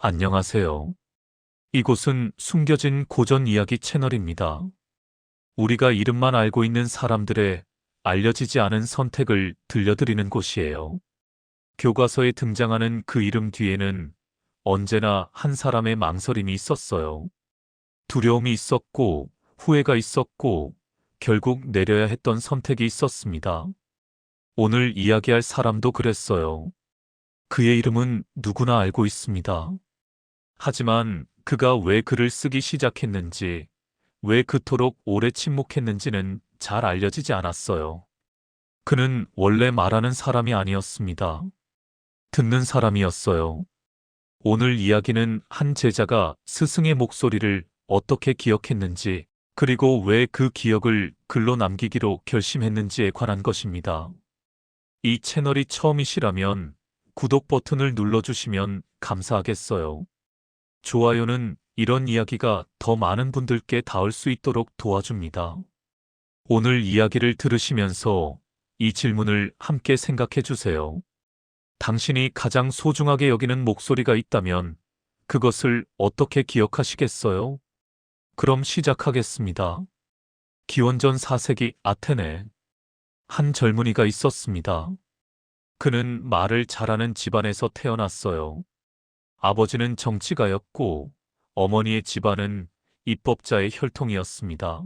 안녕하세요. 이곳은 숨겨진 고전 이야기 채널입니다. 우리가 이름만 알고 있는 사람들의 알려지지 않은 선택을 들려드리는 곳이에요. 교과서에 등장하는 그 이름 뒤에는 언제나 한 사람의 망설임이 있었어요. 두려움이 있었고, 후회가 있었고, 결국 내려야 했던 선택이 있었습니다. 오늘 이야기할 사람도 그랬어요. 그의 이름은 누구나 알고 있습니다. 하지만 그가 왜 글을 쓰기 시작했는지, 왜 그토록 오래 침묵했는지는 잘 알려지지 않았어요. 그는 원래 말하는 사람이 아니었습니다. 듣는 사람이었어요. 오늘 이야기는 한 제자가 스승의 목소리를 어떻게 기억했는지, 그리고 왜 그 기억을 글로 남기기로 결심했는지에 관한 것입니다. 이 채널이 처음이시라면 구독 버튼을 눌러주시면 감사하겠어요. 좋아요는 이런 이야기가 더 많은 분들께 닿을 수 있도록 도와줍니다. 오늘 이야기를 들으시면서 이 질문을 함께 생각해 주세요. 당신이 가장 소중하게 여기는 목소리가 있다면 그것을 어떻게 기억하시겠어요? 그럼 시작하겠습니다. 기원전 4세기 아테네. 한 젊은이가 있었습니다. 그는 말을 잘하는 집안에서 태어났어요. 아버지는 정치가였고 어머니의 집안은 입법자의 혈통이었습니다.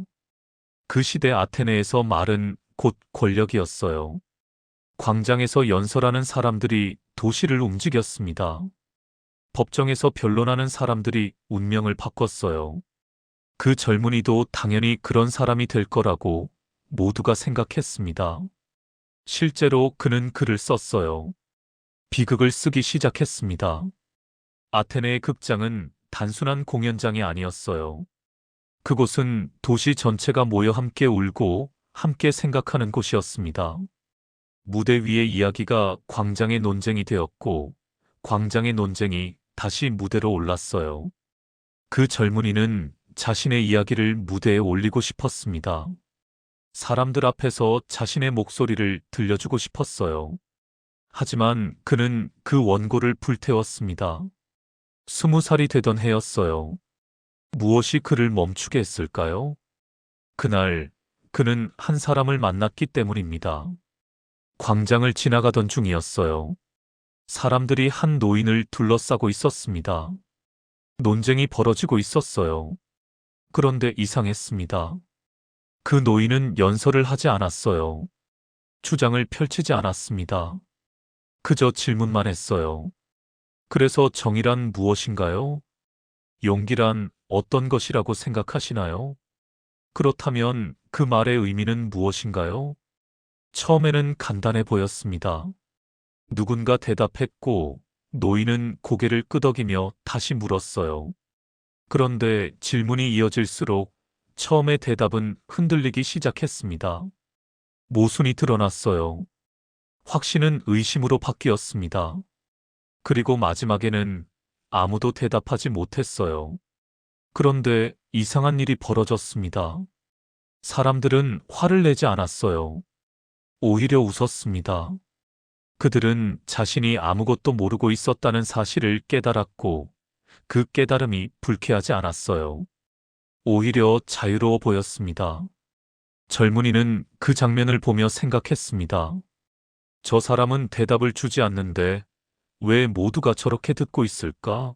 그 시대 아테네에서 말은 곧 권력이었어요. 광장에서 연설하는 사람들이 도시를 움직였습니다. 법정에서 변론하는 사람들이 운명을 바꿨어요. 그 젊은이도 당연히 그런 사람이 될 거라고 모두가 생각했습니다. 실제로 그는 글을 썼어요. 비극을 쓰기 시작했습니다. 아테네의 극장은 단순한 공연장이 아니었어요. 그곳은 도시 전체가 모여 함께 울고 함께 생각하는 곳이었습니다. 무대 위의 이야기가 광장의 논쟁이 되었고, 광장의 논쟁이 다시 무대로 올랐어요. 그 젊은이는 자신의 이야기를 무대에 올리고 싶었습니다. 사람들 앞에서 자신의 목소리를 들려주고 싶었어요. 하지만 그는 그 원고를 불태웠습니다. 20살이 되던 해였어요. 무엇이 그를 멈추게 했을까요? 그날 그는 한 사람을 만났기 때문입니다. 광장을 지나가던 중이었어요. 사람들이 한 노인을 둘러싸고 있었습니다. 논쟁이 벌어지고 있었어요. 그런데 이상했습니다. 그 노인은 연설을 하지 않았어요. 주장을 펼치지 않았습니다. 그저 질문만 했어요. 그래서 정의란 무엇인가요? 용기란 어떤 것이라고 생각하시나요? 그렇다면 그 말의 의미는 무엇인가요? 처음에는 간단해 보였습니다. 누군가 대답했고 노인은 고개를 끄덕이며 다시 물었어요. 그런데 질문이 이어질수록 처음의 대답은 흔들리기 시작했습니다. 모순이 드러났어요. 확신은 의심으로 바뀌었습니다. 그리고 마지막에는 아무도 대답하지 못했어요. 그런데 이상한 일이 벌어졌습니다. 사람들은 화를 내지 않았어요. 오히려 웃었습니다. 그들은 자신이 아무것도 모르고 있었다는 사실을 깨달았고 그 깨달음이 불쾌하지 않았어요. 오히려 자유로워 보였습니다. 젊은이는 그 장면을 보며 생각했습니다. 저 사람은 대답을 주지 않는데 왜 모두가 저렇게 듣고 있을까?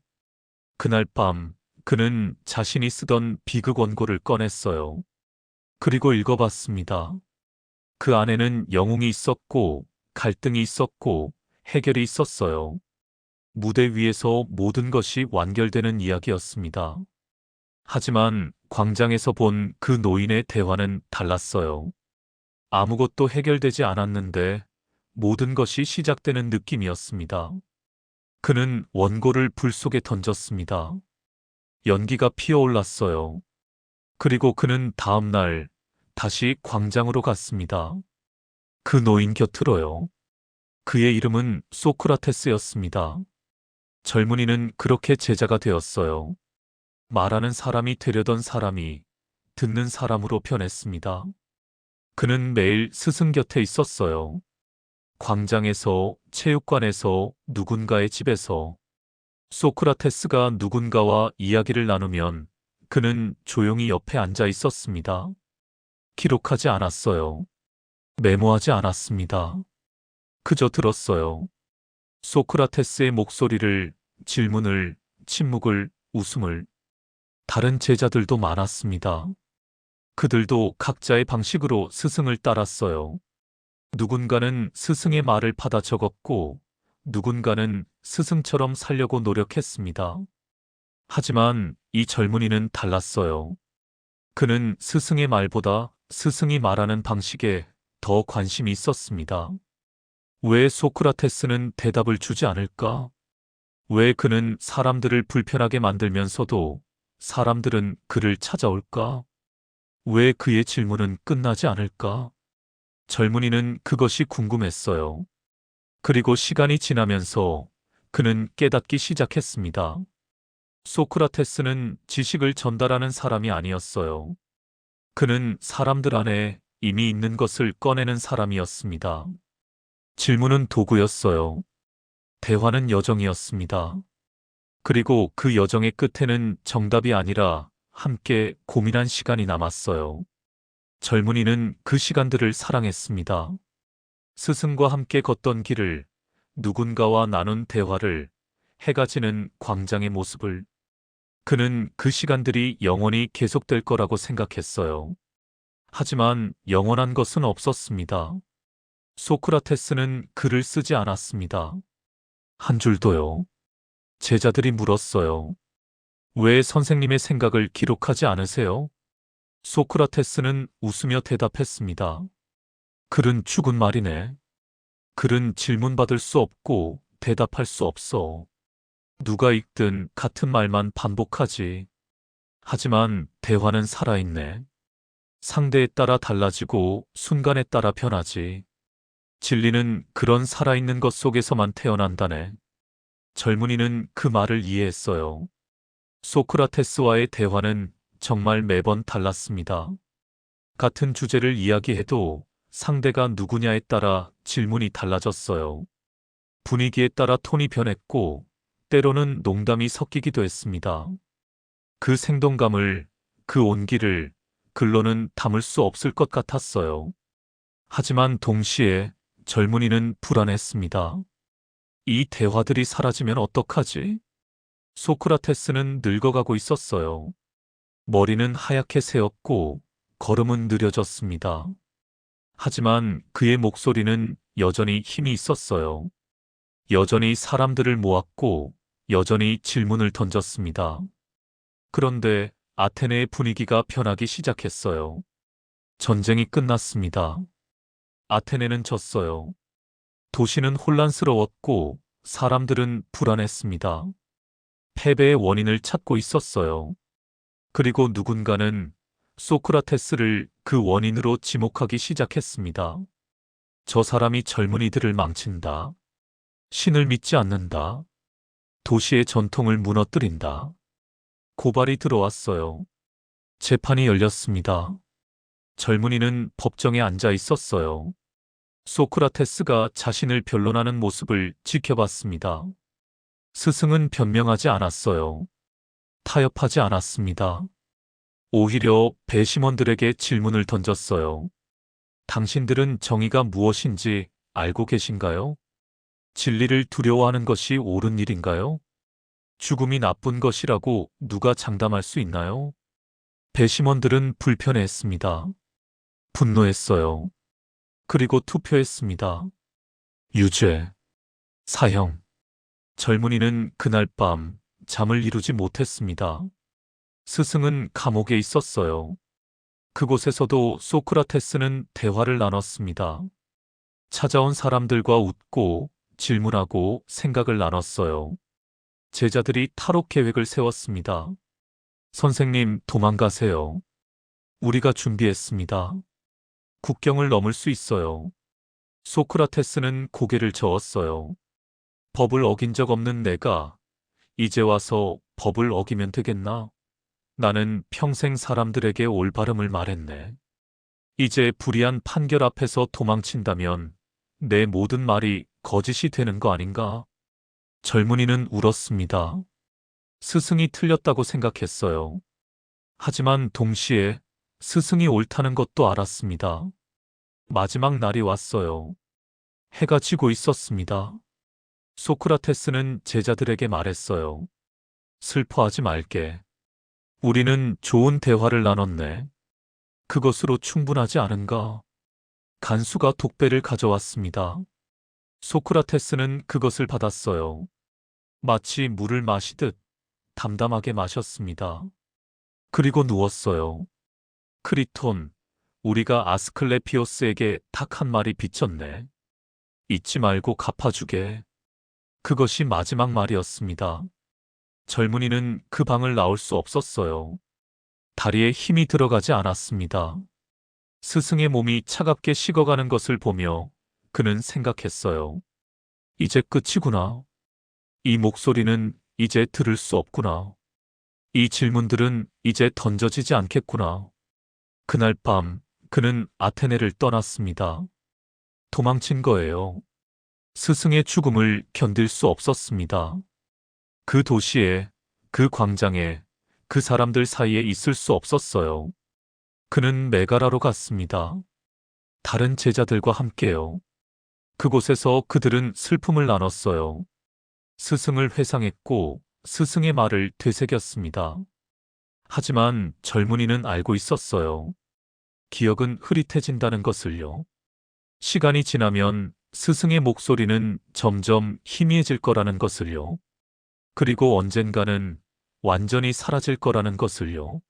그날 밤 그는 자신이 쓰던 비극 원고를 꺼냈어요. 그리고 읽어봤습니다. 그 안에는 영웅이 있었고 갈등이 있었고 해결이 있었어요. 무대 위에서 모든 것이 완결되는 이야기였습니다. 하지만 광장에서 본 그 노인의 대화는 달랐어요. 아무것도 해결되지 않았는데 모든 것이 시작되는 느낌이었습니다. 그는 원고를 불 속에 던졌습니다. 연기가 피어올랐어요. 그리고 그는 다음 날 다시 광장으로 갔습니다. 그 노인 곁으로요. 그의 이름은 소크라테스였습니다. 젊은이는 그렇게 제자가 되었어요. 말하는 사람이 되려던 사람이 듣는 사람으로 변했습니다. 그는 매일 스승 곁에 있었어요. 광장에서, 체육관에서, 누군가의 집에서. 소크라테스가 누군가와 이야기를 나누면 그는 조용히 옆에 앉아 있었습니다. 기록하지 않았어요. 메모하지 않았습니다. 그저 들었어요. 소크라테스의 목소리를, 질문을, 침묵을, 웃음을. 다른 제자들도 많았습니다. 그들도 각자의 방식으로 스승을 따랐어요. 누군가는 스승의 말을 받아 적었고, 누군가는 스승처럼 살려고 노력했습니다. 하지만 이 젊은이는 달랐어요. 그는 스승의 말보다 스승이 말하는 방식에 더 관심이 있었습니다. 왜 소크라테스는 대답을 주지 않을까? 왜 그는 사람들을 불편하게 만들면서도 사람들은 그를 찾아올까? 왜 그의 질문은 끝나지 않을까? 젊은이는 그것이 궁금했어요. 그리고 시간이 지나면서 그는 깨닫기 시작했습니다. 소크라테스는 지식을 전달하는 사람이 아니었어요. 그는 사람들 안에 이미 있는 것을 꺼내는 사람이었습니다. 질문은 도구였어요. 대화는 여정이었습니다. 그리고 그 여정의 끝에는 정답이 아니라 함께 고민한 시간이 남았어요. 젊은이는 그 시간들을 사랑했습니다. 스승과 함께 걷던 길을, 누군가와 나눈 대화를, 해가 지는 광장의 모습을. 그는 그 시간들이 영원히 계속될 거라고 생각했어요. 하지만 영원한 것은 없었습니다. 소크라테스는 글을 쓰지 않았습니다. 한 줄도요. 제자들이 물었어요. 왜 선생님의 생각을 기록하지 않으세요? 소크라테스는 웃으며 대답했습니다. 글은 죽은 말이네. 글은 질문받을 수 없고 대답할 수 없어. 누가 읽든 같은 말만 반복하지. 하지만 대화는 살아있네. 상대에 따라 달라지고 순간에 따라 변하지. 진리는 그런 살아있는 것 속에서만 태어난다네. 젊은이는 그 말을 이해했어요. 소크라테스와의 대화는 정말 매번 달랐습니다. 같은 주제를 이야기해도 상대가 누구냐에 따라 질문이 달라졌어요. 분위기에 따라 톤이 변했고, 때로는 농담이 섞이기도 했습니다. 그 생동감을, 그 온기를 글로는 담을 수 없을 것 같았어요. 하지만 동시에 젊은이는 불안했습니다. 이 대화들이 사라지면 어떡하지? 소크라테스는 늙어가고 있었어요. 머리는 하얗게 새었고 걸음은 느려졌습니다. 하지만 그의 목소리는 여전히 힘이 있었어요. 여전히 사람들을 모았고 여전히 질문을 던졌습니다. 그런데 아테네의 분위기가 변하기 시작했어요. 전쟁이 끝났습니다. 아테네는 졌어요. 도시는 혼란스러웠고 사람들은 불안했습니다. 패배의 원인을 찾고 있었어요. 그리고 누군가는 소크라테스를 그 원인으로 지목하기 시작했습니다. 저 사람이 젊은이들을 망친다. 신을 믿지 않는다. 도시의 전통을 무너뜨린다. 고발이 들어왔어요. 재판이 열렸습니다. 젊은이는 법정에 앉아 있었어요. 소크라테스가 자신을 변론하는 모습을 지켜봤습니다. 스승은 변명하지 않았어요. 타협하지 않았습니다. 오히려 배심원들에게 질문을 던졌어요. 당신들은 정의가 무엇인지 알고 계신가요? 진리를 두려워하는 것이 옳은 일인가요? 죽음이 나쁜 것이라고 누가 장담할 수 있나요? 배심원들은 불편해했습니다. 분노했어요. 그리고 투표했습니다. 유죄, 사형. 젊은이는 그날 밤 잠을 이루지 못했습니다. 스승은 감옥에 있었어요. 그곳에서도 소크라테스는 대화를 나눴습니다. 찾아온 사람들과 웃고 질문하고 생각을 나눴어요. 제자들이 탈옥 계획을 세웠습니다. 선생님, 도망가세요. 우리가 준비했습니다. 국경을 넘을 수 있어요. 소크라테스는 고개를 저었어요. 법을 어긴 적 없는 내가 이제 와서 법을 어기면 되겠나? 나는 평생 사람들에게 올바름을 말했네. 이제 불의한 판결 앞에서 도망친다면 내 모든 말이 거짓이 되는 거 아닌가? 젊은이는 울었습니다. 스승이 틀렸다고 생각했어요. 하지만 동시에 스승이 옳다는 것도 알았습니다. 마지막 날이 왔어요. 해가 지고 있었습니다. 소크라테스는 제자들에게 말했어요. 슬퍼하지 말게. 우리는 좋은 대화를 나눴네. 그것으로 충분하지 않은가? 간수가 독배를 가져왔습니다. 소크라테스는 그것을 받았어요. 마치 물을 마시듯 담담하게 마셨습니다. 그리고 누웠어요. 크리톤, 우리가 아스클레피오스에게 닭 한 마리 비쳤네. 잊지 말고 갚아주게. 그것이 마지막 말이었습니다. 젊은이는 그 방을 나올 수 없었어요. 다리에 힘이 들어가지 않았습니다. 스승의 몸이 차갑게 식어가는 것을 보며 그는 생각했어요. 이제 끝이구나. 이 목소리는 이제 들을 수 없구나. 이 질문들은 이제 던져지지 않겠구나. 그날 밤 그는 아테네를 떠났습니다. 도망친 거예요. 스승의 죽음을 견딜 수 없었습니다. 그 도시에, 그 광장에, 그 사람들 사이에 있을 수 없었어요. 그는 메가라로 갔습니다. 다른 제자들과 함께요. 그곳에서 그들은 슬픔을 나눴어요. 스승을 회상했고 스승의 말을 되새겼습니다. 하지만 젊은이는 알고 있었어요. 기억은 흐릿해진다는 것을요. 시간이 지나면 스승의 목소리는 점점 희미해질 거라는 것을요. 그리고 언젠가는 완전히 사라질 거라는 것을요.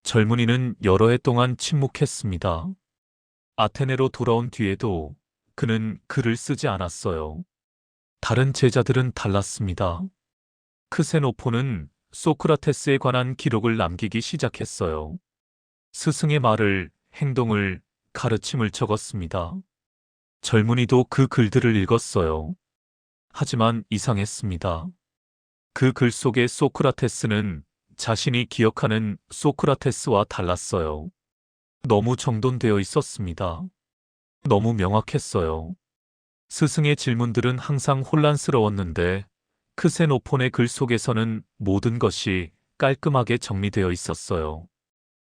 젊은이는 여러 해 동안 침묵했습니다. 아테네로 돌아온 뒤에도 그는 글을 쓰지 않았어요. 다른 제자들은 달랐습니다. 크세노포는 소크라테스에 관한 기록을 남기기 시작했어요. 스승의 말을, 행동을, 가르침을 적었습니다. 젊은이도 그 글들을 읽었어요. 하지만 이상했습니다. 그 글 속의 소크라테스는 자신이 기억하는 소크라테스와 달랐어요. 너무 정돈되어 있었습니다. 너무 명확했어요. 스승의 질문들은 항상 혼란스러웠는데 크세노폰의 글 속에서는 모든 것이 깔끔하게 정리되어 있었어요.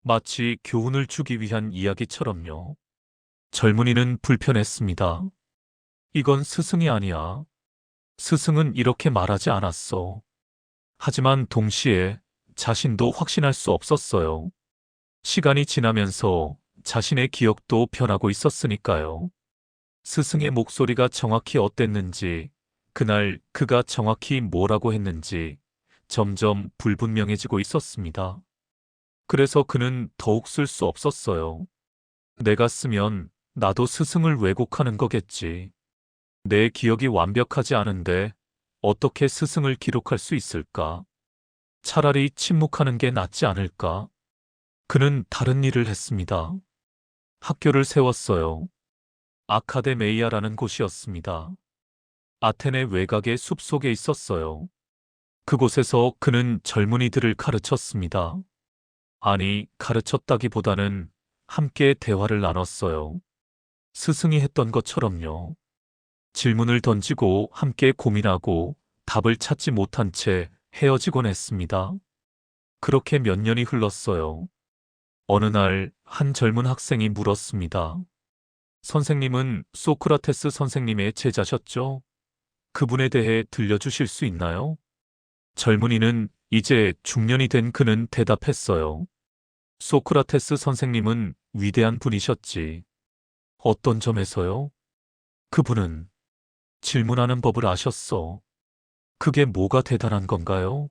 마치 교훈을 주기 위한 이야기처럼요. 젊은이는 불편했습니다. 이건 스승이 아니야. 스승은 이렇게 말하지 않았어. 하지만 동시에 자신도 확신할 수 없었어요. 시간이 지나면서 자신의 기억도 변하고 있었으니까요. 스승의 목소리가 정확히 어땠는지, 그날 그가 정확히 뭐라고 했는지 점점 불분명해지고 있었습니다. 그래서 그는 더욱 쓸 수 없었어요. 내가 쓰면 나도 스승을 왜곡하는 거겠지. 내 기억이 완벽하지 않은데 어떻게 스승을 기록할 수 있을까? 차라리 침묵하는 게 낫지 않을까? 그는 다른 일을 했습니다. 학교를 세웠어요. 아카데메이아라는 곳이었습니다. 아테네 외곽의 숲속에 있었어요. 그곳에서 그는 젊은이들을 가르쳤습니다. 아니, 가르쳤다기보다는 함께 대화를 나눴어요. 스승이 했던 것처럼요. 질문을 던지고 함께 고민하고 답을 찾지 못한 채 헤어지곤 했습니다. 그렇게 몇 년이 흘렀어요. 어느 날 한 젊은 학생이 물었습니다. 선생님은 소크라테스 선생님의 제자셨죠? 그분에 대해 들려주실 수 있나요? 젊은이는 이제 중년이 된 그는 대답했어요. 소크라테스 선생님은 위대한 분이셨지. 어떤 점에서요? 그분은 질문하는 법을 아셨어. 그게 뭐가 대단한 건가요?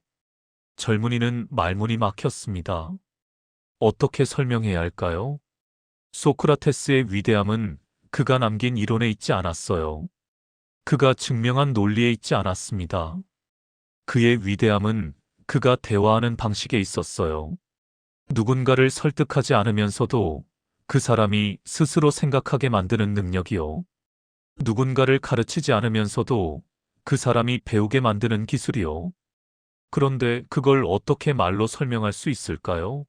젊은이는 말문이 막혔습니다. 어떻게 설명해야 할까요? 소크라테스의 위대함은 그가 남긴 이론에 있지 않았어요. 그가 증명한 논리에 있지 않았습니다. 그의 위대함은 그가 대화하는 방식에 있었어요. 누군가를 설득하지 않으면서도 그 사람이 스스로 생각하게 만드는 능력이요. 누군가를 가르치지 않으면서도 그 사람이 배우게 만드는 기술이요. 그런데 그걸 어떻게 말로 설명할 수 있을까요?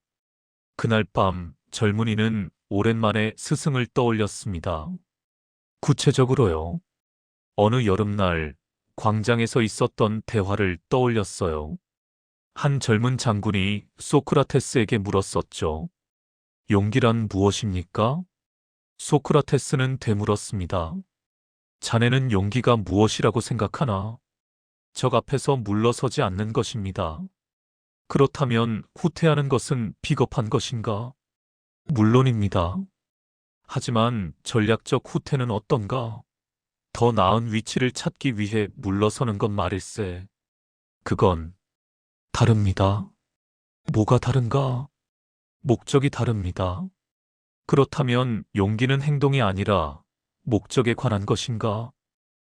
그날 밤 젊은이는 오랜만에 스승을 떠올렸습니다. 구체적으로요. 어느 여름날 광장에서 있었던 대화를 떠올렸어요. 한 젊은 장군이 소크라테스에게 물었었죠. 용기란 무엇입니까? 소크라테스는 되물었습니다. 자네는 용기가 무엇이라고 생각하나? 적 앞에서 물러서지 않는 것입니다. 그렇다면 후퇴하는 것은 비겁한 것인가? 물론입니다. 하지만 전략적 후퇴는 어떤가? 더 나은 위치를 찾기 위해 물러서는 것 말일세. 그건 다릅니다. 뭐가 다른가? 목적이 다릅니다. 그렇다면 용기는 행동이 아니라 목적에 관한 것인가?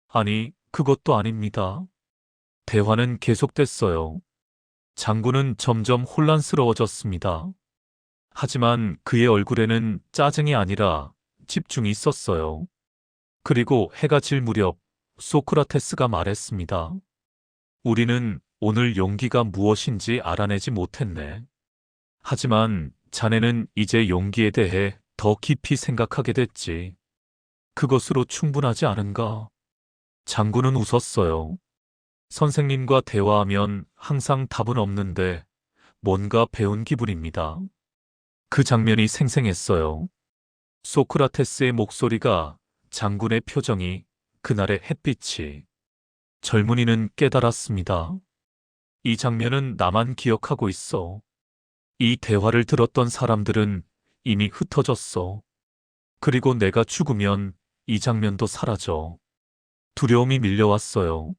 아니, 그것도 아닙니다. 대화는 계속됐어요. 장군은 점점 혼란스러워졌습니다. 하지만 그의 얼굴에는 짜증이 아니라 집중이 있었어요. 그리고 해가 질 무렵 소크라테스가 말했습니다. 우리는 오늘 용기가 무엇인지 알아내지 못했네. 하지만 자네는 이제 용기에 대해 더 깊이 생각하게 됐지. 그것으로 충분하지 않은가? 장군은 웃었어요. 선생님과 대화하면 항상 답은 없는데 뭔가 배운 기분입니다. 그 장면이 생생했어요. 소크라테스의 목소리가, 장군의 표정이, 그날의 햇빛이. 젊은이는 깨달았습니다. 이 장면은 나만 기억하고 있어. 이 대화를 들었던 사람들은 이미 흩어졌어. 그리고 내가 죽으면 이 장면도 사라져. 두려움이 밀려왔어요.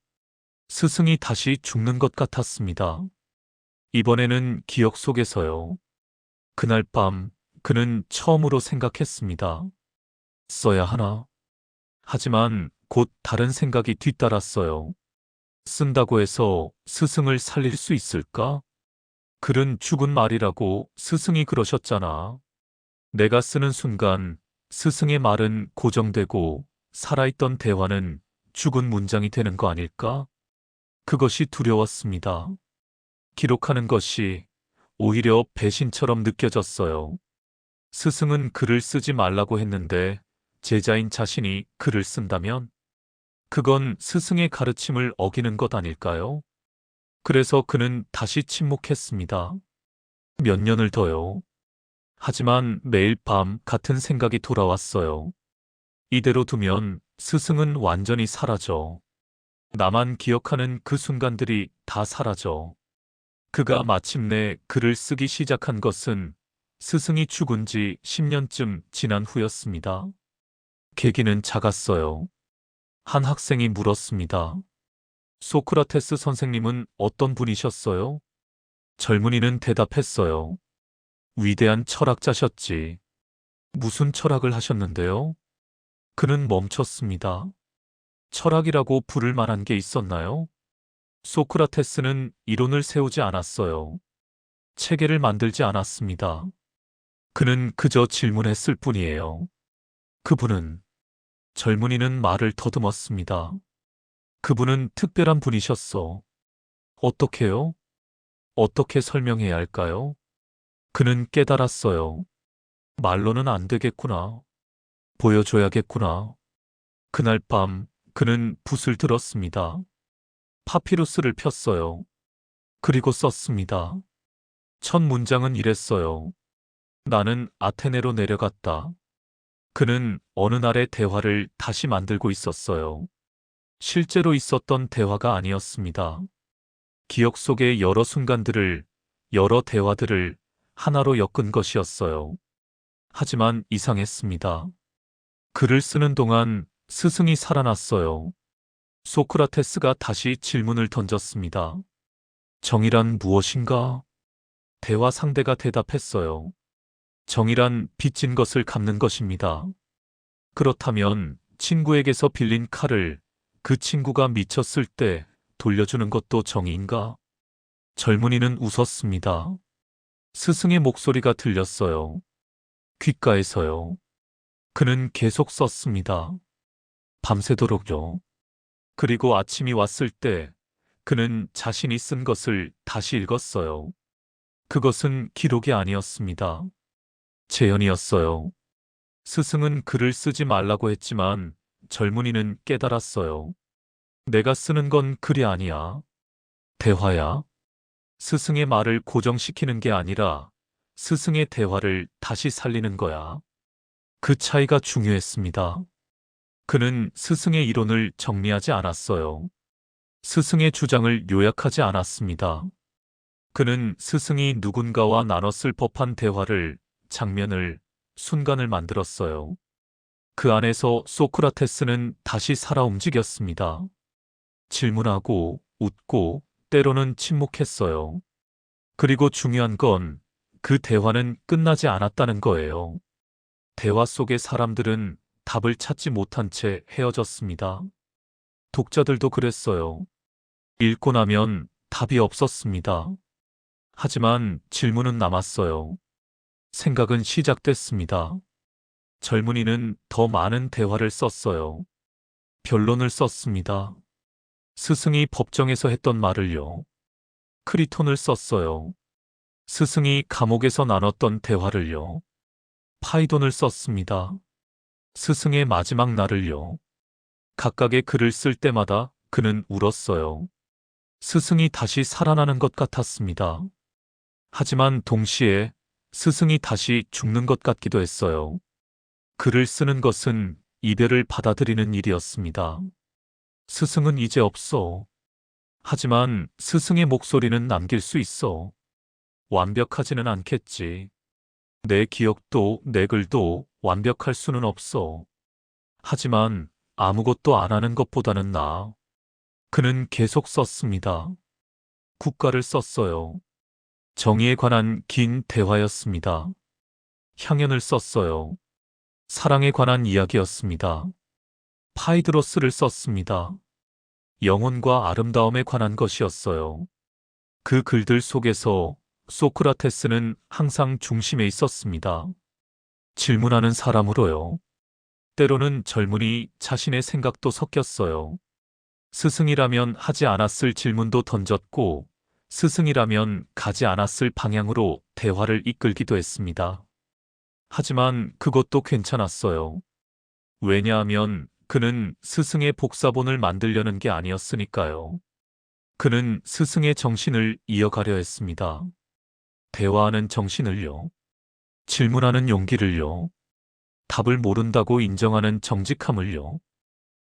스승이 다시 죽는 것 같았습니다. 이번에는 기억 속에서요. 그날 밤 그는 처음으로 생각했습니다. 써야 하나? 하지만 곧 다른 생각이 뒤따랐어요. 쓴다고 해서 스승을 살릴 수 있을까? 글은 죽은 말이라고 스승이 그러셨잖아. 내가 쓰는 순간 스승의 말은 고정되고 살아있던 대화는 죽은 문장이 되는 거 아닐까? 그것이 두려웠습니다. 기록하는 것이 오히려 배신처럼 느껴졌어요. 스승은 글을 쓰지 말라고 했는데 제자인 자신이 글을 쓴다면? 그건 스승의 가르침을 어기는 것 아닐까요? 그래서 그는 다시 침묵했습니다. 몇 년을 더요. 하지만 매일 밤 같은 생각이 돌아왔어요. 이대로 두면 스승은 완전히 사라져. 나만 기억하는 그 순간들이 다 사라져. 그가 마침내 글을 쓰기 시작한 것은 스승이 죽은 지 10년쯤 지난 후였습니다. 계기는 작았어요. 한 학생이 물었습니다. 소크라테스 선생님은 어떤 분이셨어요? 젊은이는 대답했어요. 위대한 철학자셨지. 무슨 철학을 하셨는데요? 그는 멈췄습니다. 철학이라고 부를 만한 게 있었나요? 소크라테스는 이론을 세우지 않았어요. 체계를 만들지 않았습니다. 그는 그저 질문했을 뿐이에요. 그분은, 젊은이는 말을 더듬었습니다. 그분은 특별한 분이셨어. 어떻게요? 어떻게 설명해야 할까요? 그는 깨달았어요. 말로는 안 되겠구나. 보여줘야겠구나. 그날 밤 그는 붓을 들었습니다. 파피루스를 폈어요. 그리고 썼습니다. 첫 문장은 이랬어요. 나는 아테네로 내려갔다. 그는 어느 날의 대화를 다시 만들고 있었어요. 실제로 있었던 대화가 아니었습니다. 기억 속의 여러 순간들을, 여러 대화들을 하나로 엮은 것이었어요. 하지만 이상했습니다. 글을 쓰는 동안 스승이 살아났어요. 소크라테스가 다시 질문을 던졌습니다. 정의란 무엇인가? 대화 상대가 대답했어요. 정의란 빚진 것을 갚는 것입니다. 그렇다면 친구에게서 빌린 칼을 그 친구가 미쳤을 때 돌려주는 것도 정의인가? 젊은이는 웃었습니다. 스승의 목소리가 들렸어요. 귓가에서요. 그는 계속 썼습니다. 밤새도록요. 그리고 아침이 왔을 때 그는 자신이 쓴 것을 다시 읽었어요. 그것은 기록이 아니었습니다. 재현이었어요. 스승은 글을 쓰지 말라고 했지만 젊은이는 깨달았어요. 내가 쓰는 건 글이 아니야. 대화야. 스승의 말을 고정시키는 게 아니라 스승의 대화를 다시 살리는 거야. 그 차이가 중요했습니다. 그는 스승의 이론을 정리하지 않았어요. 스승의 주장을 요약하지 않았습니다. 그는 스승이 누군가와 나눴을 법한 대화를, 장면을, 순간을 만들었어요. 그 안에서 소크라테스는 다시 살아 움직였습니다. 질문하고, 웃고, 때로는 침묵했어요. 그리고 중요한 건 그 대화는 끝나지 않았다는 거예요. 대화 속의 사람들은 답을 찾지 못한 채 헤어졌습니다. 독자들도 그랬어요. 읽고 나면 답이 없었습니다. 하지만 질문은 남았어요. 생각은 시작됐습니다. 젊은이는 더 많은 대화를 썼어요. 변론을 썼습니다. 스승이 법정에서 했던 말을요. 크리톤을 썼어요. 스승이 감옥에서 나눴던 대화를요. 파이돈을 썼습니다. 스승의 마지막 날을요. 각각의 글을 쓸 때마다 그는 울었어요. 스승이 다시 살아나는 것 같았습니다. 하지만 동시에 스승이 다시 죽는 것 같기도 했어요. 글을 쓰는 것은 이별을 받아들이는 일이었습니다. 스승은 이제 없어. 하지만 스승의 목소리는 남길 수 있어. 완벽하지는 않겠지. 내 기억도 내 글도 완벽할 수는 없어. 하지만 아무것도 안 하는 것보다는 나아. 그는 계속 썼습니다. 국가를 썼어요. 정의에 관한 긴 대화였습니다. 향연을 썼어요. 사랑에 관한 이야기였습니다. 파이드로스를 썼습니다. 영혼과 아름다움에 관한 것이었어요. 그 글들 속에서 소크라테스는 항상 중심에 있었습니다. 질문하는 사람으로요. 때로는 젊은이 자신의 생각도 섞였어요. 스승이라면 하지 않았을 질문도 던졌고, 스승이라면 가지 않았을 방향으로 대화를 이끌기도 했습니다. 하지만 그것도 괜찮았어요. 왜냐하면 그는 스승의 복사본을 만들려는 게 아니었으니까요. 그는 스승의 정신을 이어가려 했습니다. 대화하는 정신을요. 질문하는 용기를요. 답을 모른다고 인정하는 정직함을요.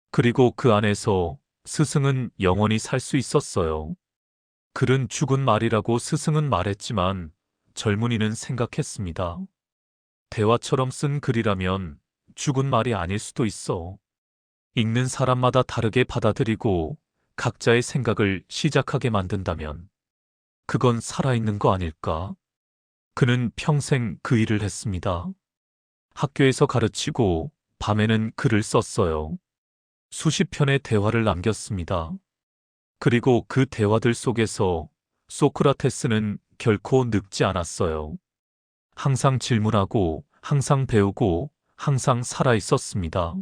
그리고 그 안에서 스승은 영원히 살 수 있었어요. 글은 죽은 말이라고 스승은 말했지만 젊은이는 생각했습니다. 대화처럼 쓴 글이라면 죽은 말이 아닐 수도 있어. 읽는 사람마다 다르게 받아들이고 각자의 생각을 시작하게 만든다면 그건 살아있는 거 아닐까? 그는 평생 그 일을 했습니다. 학교에서 가르치고 밤에는 글을 썼어요. 수십 편의 대화를 남겼습니다. 그리고 그 대화들 속에서 소크라테스는 결코 늙지 않았어요. 항상 질문하고, 항상 배우고, 항상 살아 있었습니다.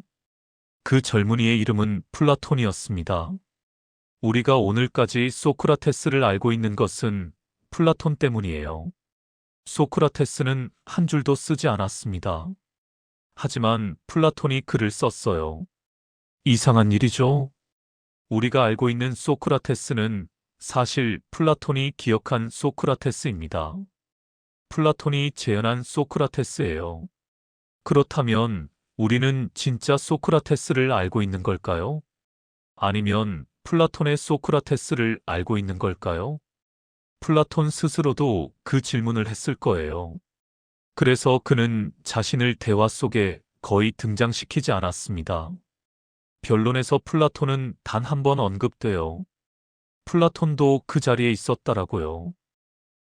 그 젊은이의 이름은 플라톤이었습니다. 우리가 오늘까지 소크라테스를 알고 있는 것은 플라톤 때문이에요. 소크라테스는 한 줄도 쓰지 않았습니다. 하지만 플라톤이 글을 썼어요. 이상한 일이죠? 우리가 알고 있는 소크라테스는 사실 플라톤이 기억한 소크라테스입니다. 플라톤이 재현한 소크라테스예요. 그렇다면 우리는 진짜 소크라테스를 알고 있는 걸까요? 아니면 플라톤의 소크라테스를 알고 있는 걸까요? 플라톤 스스로도 그 질문을 했을 거예요. 그래서 그는 자신을 대화 속에 거의 등장시키지 않았습니다. 변론에서 플라톤은 단 한 번 언급돼요. 플라톤도 그 자리에 있었다라고요.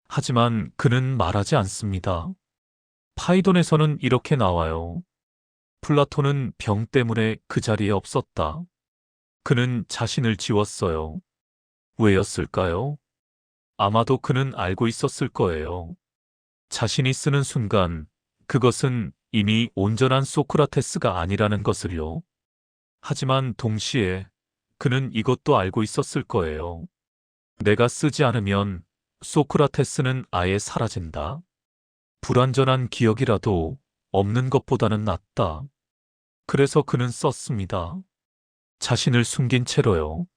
하지만 그는 말하지 않습니다. 파이돈에서는 이렇게 나와요. 플라톤은 병 때문에 그 자리에 없었다. 그는 자신을 지웠어요. 왜였을까요? 아마도 그는 알고 있었을 거예요. 자신이 쓰는 순간 그것은 이미 온전한 소크라테스가 아니라는 것을요. 하지만 동시에 그는 이것도 알고 있었을 거예요. 내가 쓰지 않으면 소크라테스는 아예 사라진다. 불완전한 기억이라도 없는 것보다는 낫다. 그래서 그는 썼습니다. 자신을 숨긴 채로요.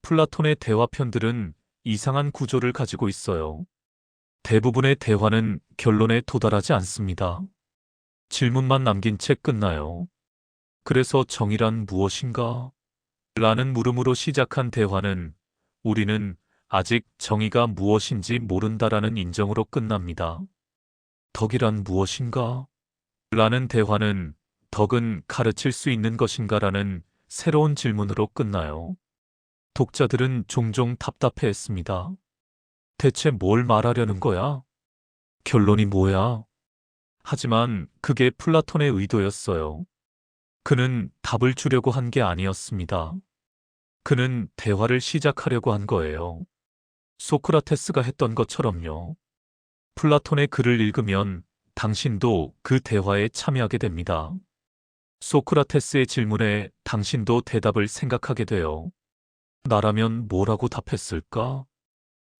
플라톤의 대화편들은 이상한 구조를 가지고 있어요. 대부분의 대화는 결론에 도달하지 않습니다. 질문만 남긴 채 끝나요. 그래서 정의란 무엇인가? 라는 물음으로 시작한 대화는 우리는 아직 정의가 무엇인지 모른다라는 인정으로 끝납니다. 덕이란 무엇인가? 라는 대화는 덕은 가르칠 수 있는 것인가라는 새로운 질문으로 끝나요. 독자들은 종종 답답해했습니다. 대체 뭘 말하려는 거야? 결론이 뭐야? 하지만 그게 플라톤의 의도였어요. 그는 답을 주려고 한 게 아니었습니다. 그는 대화를 시작하려고 한 거예요. 소크라테스가 했던 것처럼요. 플라톤의 글을 읽으면 당신도 그 대화에 참여하게 됩니다. 소크라테스의 질문에 당신도 대답을 생각하게 돼요. 나라면 뭐라고 답했을까?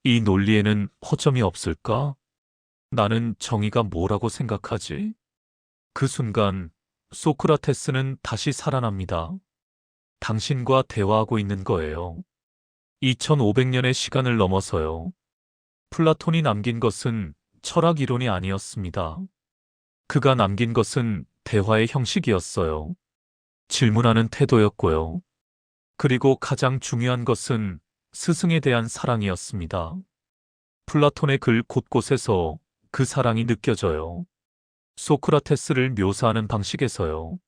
이 논리에는 허점이 없을까? 나는 정의가 뭐라고 생각하지? 그 순간 소크라테스는 다시 살아납니다. 당신과 대화하고 있는 거예요. 2500년의 시간을 넘어서요. 플라톤이 남긴 것은 철학 이론이 아니었습니다. 그가 남긴 것은 대화의 형식이었어요. 질문하는 태도였고요. 그리고 가장 중요한 것은 스승에 대한 사랑이었습니다. 플라톤의 글 곳곳에서 그 사랑이 느껴져요. 소크라테스를 묘사하는 방식에서요.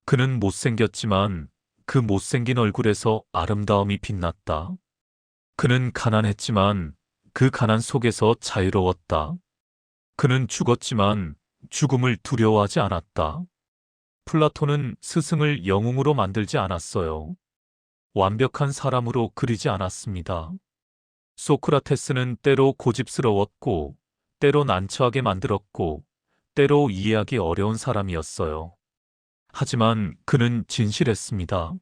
그는 못생겼지만 그 못생긴 얼굴에서 아름다움이 빛났다. 그는 가난했지만 그 가난 속에서 자유로웠다. 그는 죽었지만 죽음을 두려워하지 않았다. 플라톤은 스승을 영웅으로 만들지 않았어요. 완벽한 사람으로 그리지 않았습니다. 소크라테스는 때로 고집스러웠고, 때로 난처하게 만들었고, 때로 이해하기 어려운 사람이었어요. 하지만 그는 진실했습니다.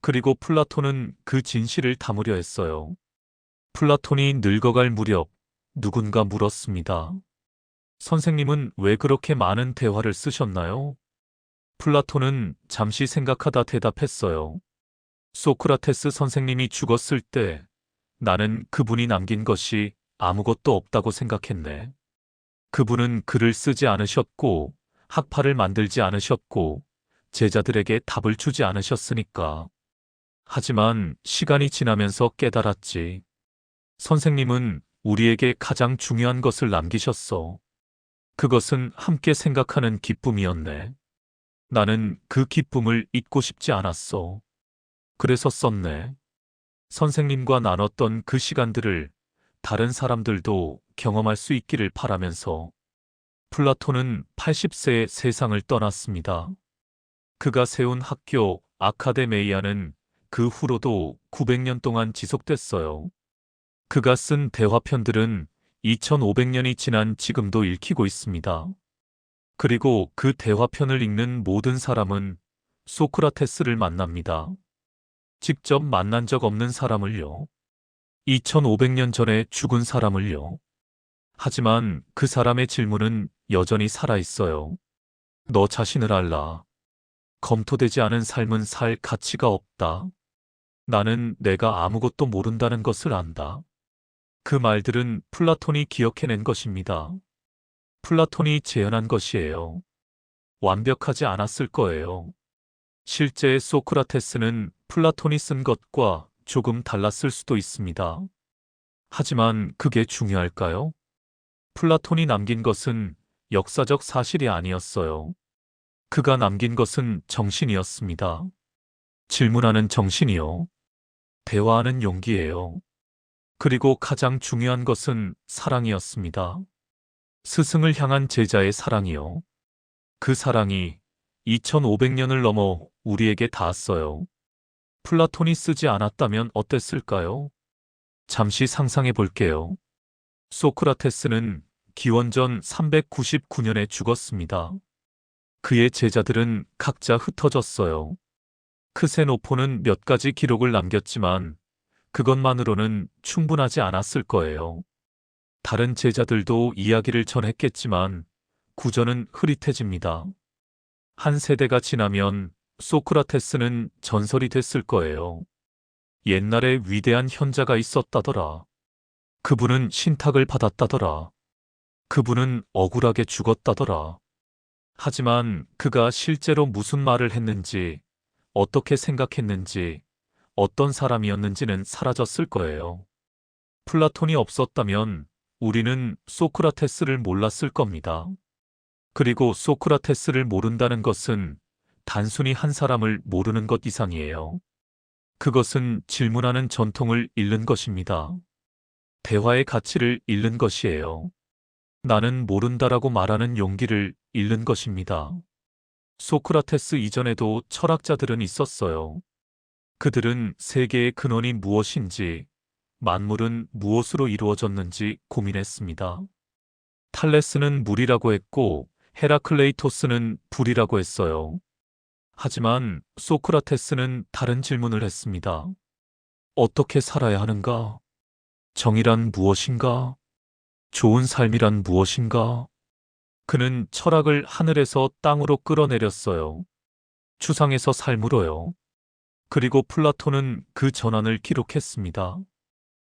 그리고 플라톤은 그 진실을 담으려 했어요. 플라톤이 늙어갈 무렵 누군가 물었습니다. 선생님은 왜 그렇게 많은 대화를 쓰셨나요? 플라톤은 잠시 생각하다 대답했어요. 소크라테스 선생님이 죽었을 때 나는 그분이 남긴 것이 아무것도 없다고 생각했네. 그분은 글을 쓰지 않으셨고, 학파를 만들지 않으셨고, 제자들에게 답을 주지 않으셨으니까. 하지만 시간이 지나면서 깨달았지. 선생님은 우리에게 가장 중요한 것을 남기셨어. 그것은 함께 생각하는 기쁨이었네. 나는 그 기쁨을 잊고 싶지 않았어. 그래서 썼네. 선생님과 나눴던 그 시간들을 다른 사람들도 경험할 수 있기를 바라면서. 플라톤은 80세에 세상을 떠났습니다. 그가 세운 학교 아카데메이아는 그 후로도 900년 동안 지속됐어요. 그가 쓴 대화편들은 2500년이 지난 지금도 읽히고 있습니다. 그리고 그 대화편을 읽는 모든 사람은 소크라테스를 만납니다. 직접 만난 적 없는 사람을요. 2500년 전에 죽은 사람을요. 하지만 그 사람의 질문은 여전히 살아있어요. 너 자신을 알라. 검토되지 않은 삶은 살 가치가 없다. 나는 내가 아무것도 모른다는 것을 안다. 그 말들은 플라톤이 기억해낸 것입니다. 플라톤이 재현한 것이에요. 완벽하지 않았을 거예요. 실제 소크라테스는 플라톤이 쓴 것과 조금 달랐을 수도 있습니다. 하지만 그게 중요할까요? 플라톤이 남긴 것은 역사적 사실이 아니었어요. 그가 남긴 것은 정신이었습니다. 질문하는 정신이요. 대화하는 용기예요. 그리고 가장 중요한 것은 사랑이었습니다. 스승을 향한 제자의 사랑이요. 그 사랑이 2500년을 넘어 우리에게 닿았어요. 플라톤이 쓰지 않았다면 어땠을까요? 잠시 상상해 볼게요. 소크라테스는 기원전 399년에 죽었습니다. 그의 제자들은 각자 흩어졌어요. 크세노포는 몇 가지 기록을 남겼지만 그것만으로는 충분하지 않았을 거예요. 다른 제자들도 이야기를 전했겠지만 구전은 흐릿해집니다. 한 세대가 지나면 소크라테스는 전설이 됐을 거예요. 옛날에 위대한 현자가 있었다더라. 그분은 신탁을 받았다더라. 그분은 억울하게 죽었다더라. 하지만 그가 실제로 무슨 말을 했는지, 어떻게 생각했는지, 어떤 사람이었는지는 사라졌을 거예요. 플라톤이 없었다면 우리는 소크라테스를 몰랐을 겁니다. 그리고 소크라테스를 모른다는 것은 단순히 한 사람을 모르는 것 이상이에요. 그것은 질문하는 전통을 잃는 것입니다. 대화의 가치를 잃는 것이에요. 나는 모른다라고 말하는 용기를 잃는 것입니다. 소크라테스 이전에도 철학자들은 있었어요. 그들은 세계의 근원이 무엇인지, 만물은 무엇으로 이루어졌는지 고민했습니다. 탈레스는 물이라고 했고 헤라클레이토스는 불이라고 했어요. 하지만 소크라테스는 다른 질문을 했습니다. 어떻게 살아야 하는가? 정의란 무엇인가? 좋은 삶이란 무엇인가? 그는 철학을 하늘에서 땅으로 끌어내렸어요. 추상에서 삶으로요. 그리고 플라톤은 그 전환을 기록했습니다.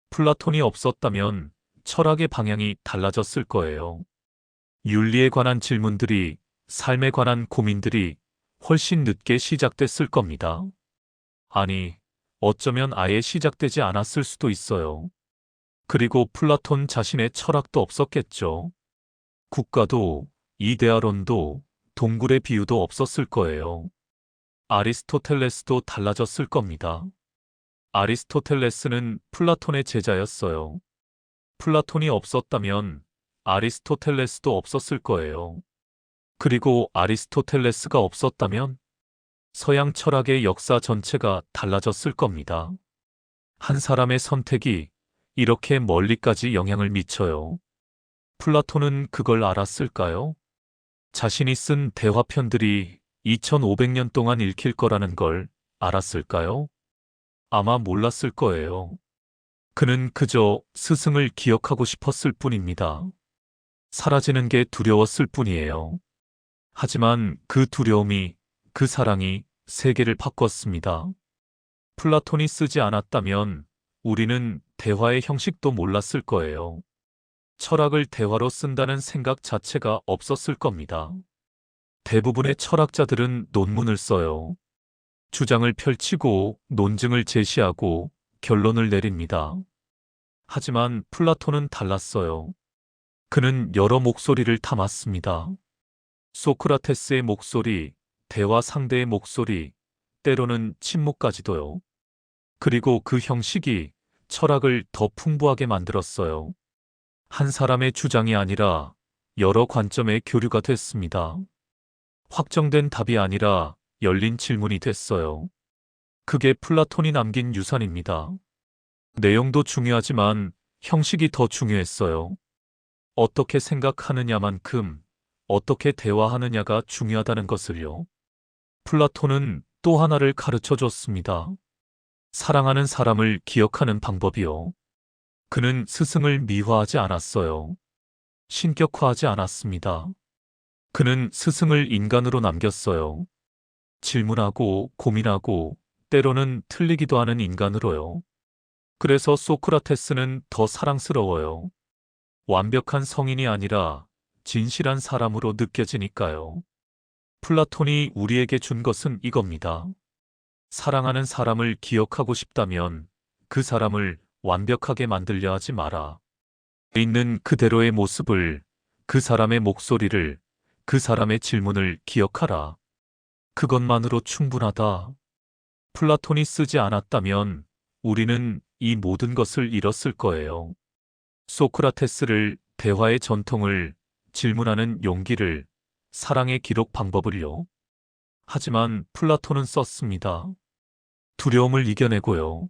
플라톤이 없었다면 철학의 방향이 달라졌을 거예요. 윤리에 관한 질문들이, 삶에 관한 고민들이 훨씬 늦게 시작됐을 겁니다. 아니, 어쩌면 아예 시작되지 않았을 수도 있어요. 그리고 플라톤 자신의 철학도 없었겠죠. 국가도, 이데아론도, 동굴의 비유도 없었을 거예요. 아리스토텔레스도 달라졌을 겁니다. 아리스토텔레스는 플라톤의 제자였어요. 플라톤이 없었다면 아리스토텔레스도 없었을 거예요. 그리고 아리스토텔레스가 없었다면 서양 철학의 역사 전체가 달라졌을 겁니다. 한 사람의 선택이 이렇게 멀리까지 영향을 미쳐요. 플라톤은 그걸 알았을까요? 자신이 쓴 대화편들이 2500년 동안 읽힐 거라는 걸 알았을까요? 아마 몰랐을 거예요. 그는 그저 스승을 기억하고 싶었을 뿐입니다. 사라지는 게 두려웠을 뿐이에요. 하지만 그 두려움이, 그 사랑이 세계를 바꿨습니다. 플라톤이 쓰지 않았다면 우리는 대화의 형식도 몰랐을 거예요. 철학을 대화로 쓴다는 생각 자체가 없었을 겁니다. 대부분의 철학자들은 논문을 써요. 주장을 펼치고 논증을 제시하고 결론을 내립니다. 하지만 플라톤은 달랐어요. 그는 여러 목소리를 담았습니다. 소크라테스의 목소리, 대화 상대의 목소리, 때로는 침묵까지도요. 그리고 그 형식이 철학을 더 풍부하게 만들었어요. 한 사람의 주장이 아니라 여러 관점의 교류가 됐습니다. 확정된 답이 아니라 열린 질문이 됐어요. 그게 플라톤이 남긴 유산입니다. 내용도 중요하지만 형식이 더 중요했어요. 어떻게 생각하느냐만큼 어떻게 대화하느냐가 중요하다는 것을요. 플라톤은 또 하나를 가르쳐 줬습니다. 사랑하는 사람을 기억하는 방법이요. 그는 스승을 미화하지 않았어요. 신격화하지 않았습니다. 그는 스승을 인간으로 남겼어요. 질문하고 고민하고 때로는 틀리기도 하는 인간으로요. 그래서 소크라테스는 더 사랑스러워요. 완벽한 성인이 아니라 진실한 사람으로 느껴지니까요. 플라톤이 우리에게 준 것은 이겁니다. 사랑하는 사람을 기억하고 싶다면 그 사람을 완벽하게 만들려 하지 마라. 있는 그대로의 모습을, 그 사람의 목소리를, 그 사람의 질문을 기억하라. 그것만으로 충분하다. 플라톤이 쓰지 않았다면 우리는 이 모든 것을 잃었을 거예요. 소크라테스를, 대화의 전통을, 질문하는 용기를, 사랑의 기록 방법을요. 하지만 플라톤은 썼습니다. 두려움을 이겨내고요.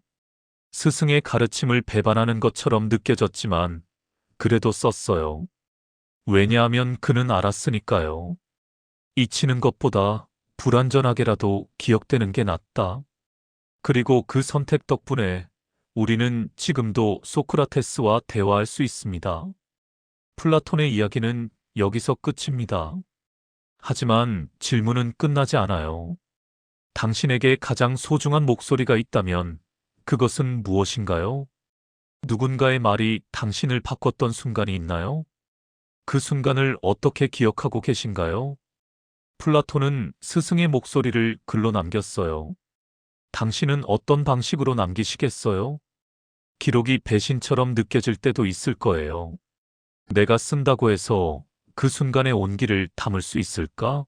스승의 가르침을 배반하는 것처럼 느껴졌지만 그래도 썼어요. 왜냐하면 그는 알았으니까요. 잊히는 것보다 불완전하게라도 기억되는 게 낫다. 그리고 그 선택 덕분에 우리는 지금도 소크라테스와 대화할 수 있습니다. 플라톤의 이야기는 여기서 끝입니다. 하지만 질문은 끝나지 않아요. 당신에게 가장 소중한 목소리가 있다면 그것은 무엇인가요? 누군가의 말이 당신을 바꿨던 순간이 있나요? 그 순간을 어떻게 기억하고 계신가요? 플라톤은 스승의 목소리를 글로 남겼어요. 당신은 어떤 방식으로 남기시겠어요? 기록이 배신처럼 느껴질 때도 있을 거예요. 내가 쓴다고 해서 그 순간의 온기를 담을 수 있을까?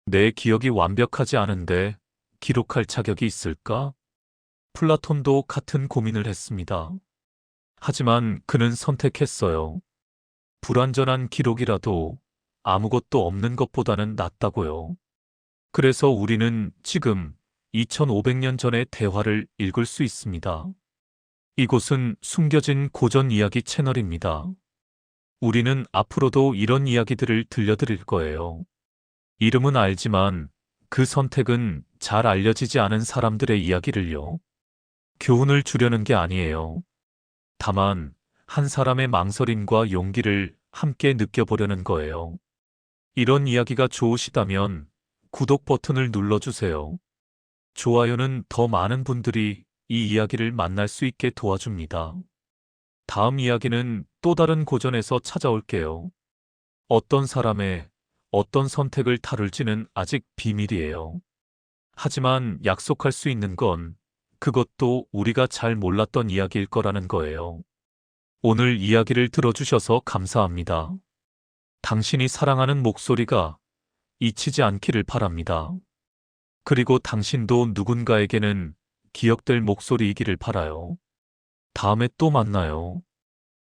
내 기억이 완벽하지 않은데 기록할 자격이 있을까? 플라톤도 같은 고민을 했습니다. 하지만 그는 선택했어요. 불완전한 기록이라도 아무것도 없는 것보다는 낫다고요. 그래서 우리는 지금 2500년 전의 대화를 읽을 수 있습니다. 이곳은 숨겨진 고전 이야기 채널입니다. 우리는 앞으로도 이런 이야기들을 들려드릴 거예요. 이름은 알지만 그 선택은 잘 알려지지 않은 사람들의 이야기를요. 교훈을 주려는 게 아니에요. 다만 한 사람의 망설임과 용기를 함께 느껴보려는 거예요. 이런 이야기가 좋으시다면 구독 버튼을 눌러주세요. 좋아요는 더 많은 분들이 이 이야기를 만날 수 있게 도와줍니다. 다음 이야기는 또 다른 고전에서 찾아올게요. 어떤 사람의 어떤 선택을 다룰지는 아직 비밀이에요. 하지만 약속할 수 있는 건 그것도 우리가 잘 몰랐던 이야기일 거라는 거예요. 오늘 이야기를 들어주셔서 감사합니다. 당신이 사랑하는 목소리가 잊히지 않기를 바랍니다. 그리고 당신도 누군가에게는 기억될 목소리이기를 바라요. 다음에 또 만나요.